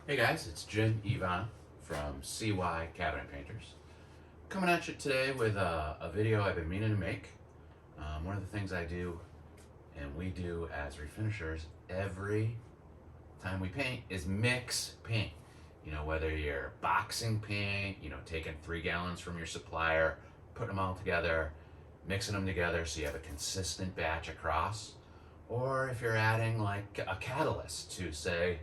Hey guys, it's Jim Ivan from CY Cabinet Painters. Coming at you today with a video I've been meaning to make. One of the things I do and we do as refinishers every time we paint is mix paint. You know, whether you're boxing paint, taking 3 gallons from your supplier, putting them all together, mixing them together so you have a consistent batch across, or if you're adding like a catalyst to, say,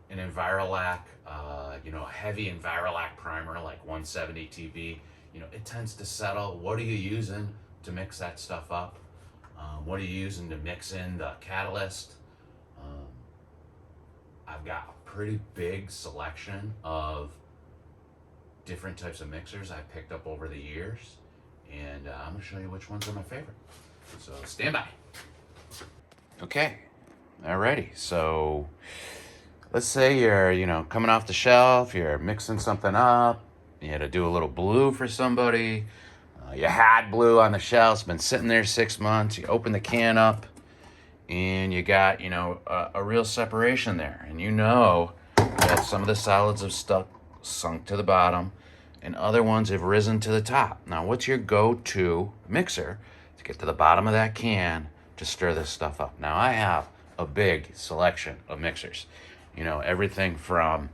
an Envirolac, a heavy Envirolac primer like 170 TB, it tends to settle. What are you using to mix that stuff up? What are you using to mix in the catalyst? Um, I've got a pretty big selection of different types of mixers I've picked up over the years, and I'm gonna show you which ones are my favorite. So stand by. Okay, alrighty, so let's say you're, coming off the shelf, you're mixing something up, you had to do a little blue for somebody, you had blue on the shelf, it's been sitting there 6 months, you open the can up, and you got, a real separation there. And that some of the solids have sunk to the bottom, and other ones have risen to the top. Now, what's your go-to mixer to get to the bottom of that can to stir this stuff up? Now, I have a big selection of mixers. Everything from,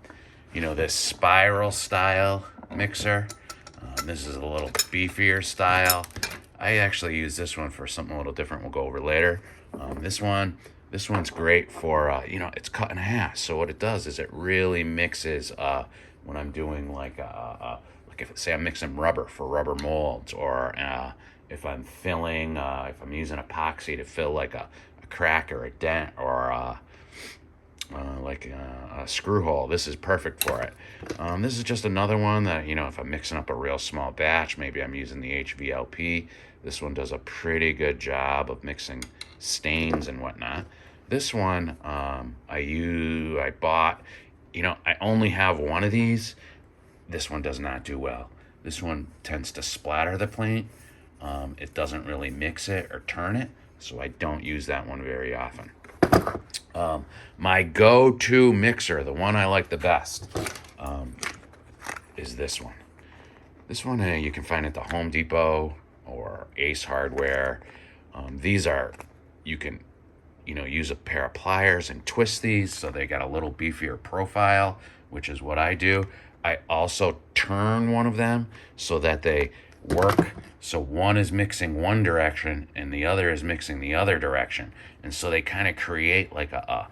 this spiral style mixer. This is a little beefier style. I actually use this one for something a little different we'll go over later. This one's great for, it's cut in half. So what it does is it really mixes when I'm doing like if I'm mixing rubber for rubber molds, or if I'm filling, if I'm using epoxy to fill like a crack or a dent, or a screw hole. This is perfect for it. This is just another one that, if I'm mixing up a real small batch, maybe I'm using the HVLP. This one does a pretty good job of mixing stains and whatnot. This one I bought, I only have one of these. This one does not do well. This one tends to splatter the paint. It doesn't really mix it or turn it, so I don't use that one very often. My go-to mixer, the one I like the best, is this one. This one you can find at the Home Depot or Ace Hardware. You can, use a pair of pliers and twist these so they got a little beefier profile, which is what I do. I also turn one of them so that they work. So one is mixing one direction and the other is mixing the other direction, and so they kind of create like a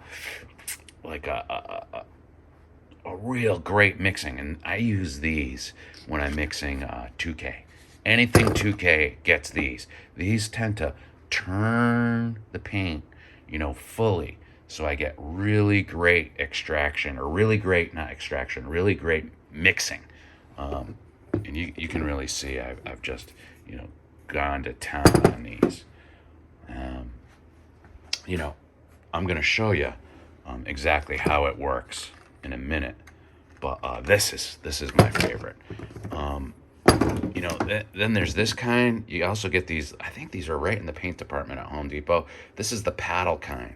real great mixing. And I use these when I'm mixing 2K. Anything 2K gets these. These tend to turn the paint, fully. So I get really great extraction, or really great, not extraction, really great mixing. And you can really see I've just, gone to town on these. I'm going to show you exactly how it works in a minute. But this is my favorite. Then there's this kind. You also get these. I think these are right in the paint department at Home Depot. This is the paddle kind.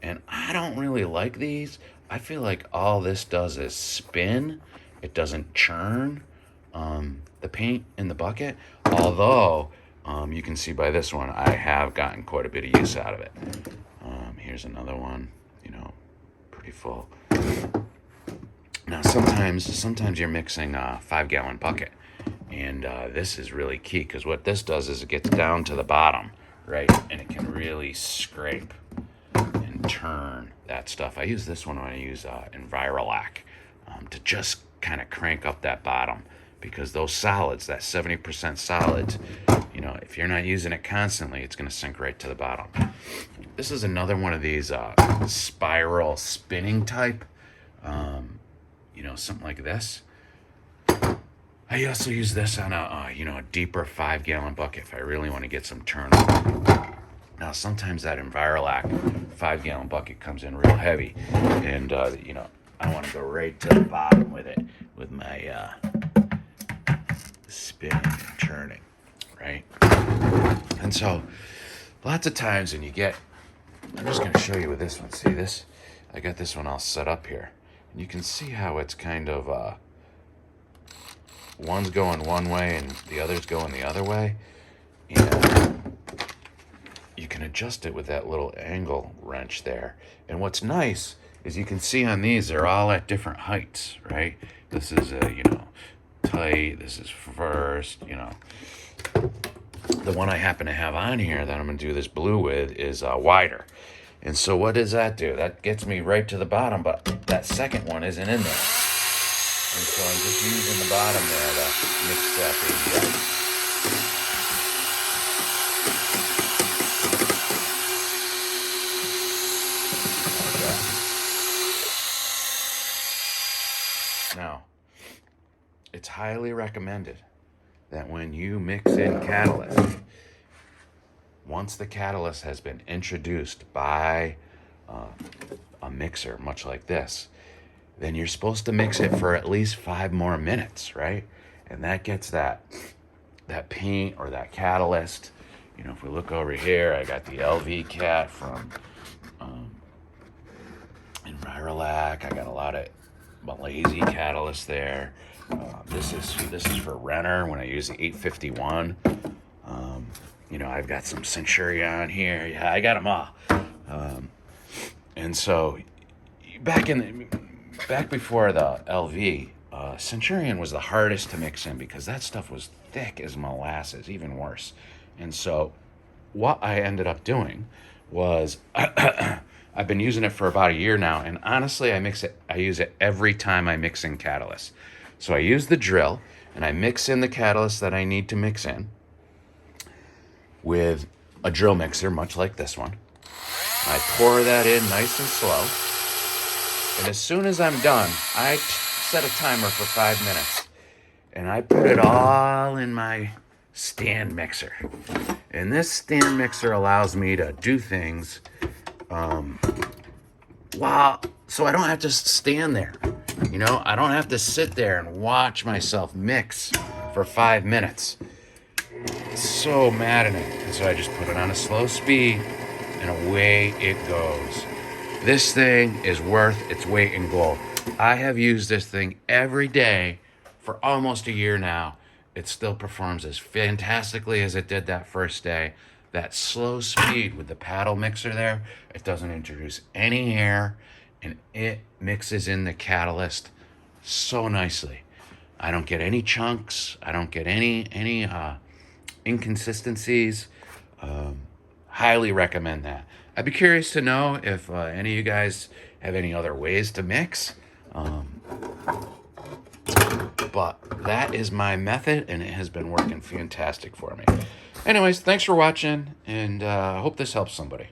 And I don't really like these. I feel like all this does is spin. It doesn't churn the paint in the bucket. Although, you can see by this one, I have gotten quite a bit of use out of it. Here's another one, pretty full. Now, sometimes you're mixing a 5-gallon bucket. And this is really key, because what this does is it gets down to the bottom, right? And it can really scrape and turn that stuff. I use this one when I use Envirolac to just kind of crank up that bottom, because those solids, that 70% solids, if you're not using it constantly, it's going to sink right to the bottom. This is another one of these spiral spinning type, something like this. I also use this on a deeper 5-gallon bucket if I really want to get some turnover. Now, sometimes that Envirolac 5-gallon bucket comes in real heavy, and I want to go right to the bottom with it, with my spinning and turning, right? And so, lots of times when I'm just going to show you with this one. See this? I got this one all set up here. You can see how it's kind of, one's going one way and the other's going the other way. And you can adjust it with that little angle wrench there. And what's nice is you can see on these, they're all at different heights, right? This is, tight. This is first, The one I happen to have on here that I'm going to do this blue with is wider. And so what does that do? That gets me right to the bottom, but that second one isn't in there. And so I'm just using the bottom there to mix that baby up. Now, it's highly recommended that when you mix in catalyst, once the catalyst has been introduced by a mixer, much like this, then you're supposed to mix it for at least 5 more minutes, right? And that gets that paint or that catalyst. If we look over here, I got the LV Cat from Envirolac. I got a lot of Malaysia catalyst there. This is for Renner when I use the 851. I've got some Centurion here. Yeah, I got them all. And so back before the LV, Centurion was the hardest to mix in because that stuff was thick as molasses, even worse. And so what I ended up doing was I've been using it for about a year now, and honestly, I use it every time I mix in catalyst. So I use the drill, and I mix in the catalyst that I need to mix in with a drill mixer, much like this one. I pour that in nice and slow, and as soon as I'm done, I set a timer for 5 minutes, and I put it all in my stand mixer. And this stand mixer allows me to do things so I don't have to stand there. I don't have to sit there and watch myself mix for 5 minutes. It's so maddening. And so I just put it on a slow speed, and away it goes. This thing is worth its weight in gold. I have used this thing every day for almost a year now. It still performs as fantastically as it did that first day. That slow speed with the paddle mixer there, it doesn't introduce any air, and it mixes in the catalyst so nicely. I don't get any chunks. I don't get any inconsistencies. Highly recommend that. I'd be curious to know if any of you guys have any other ways to mix. But that is my method, and it has been working fantastic for me. Anyways, thanks for watching, and I hope this helps somebody.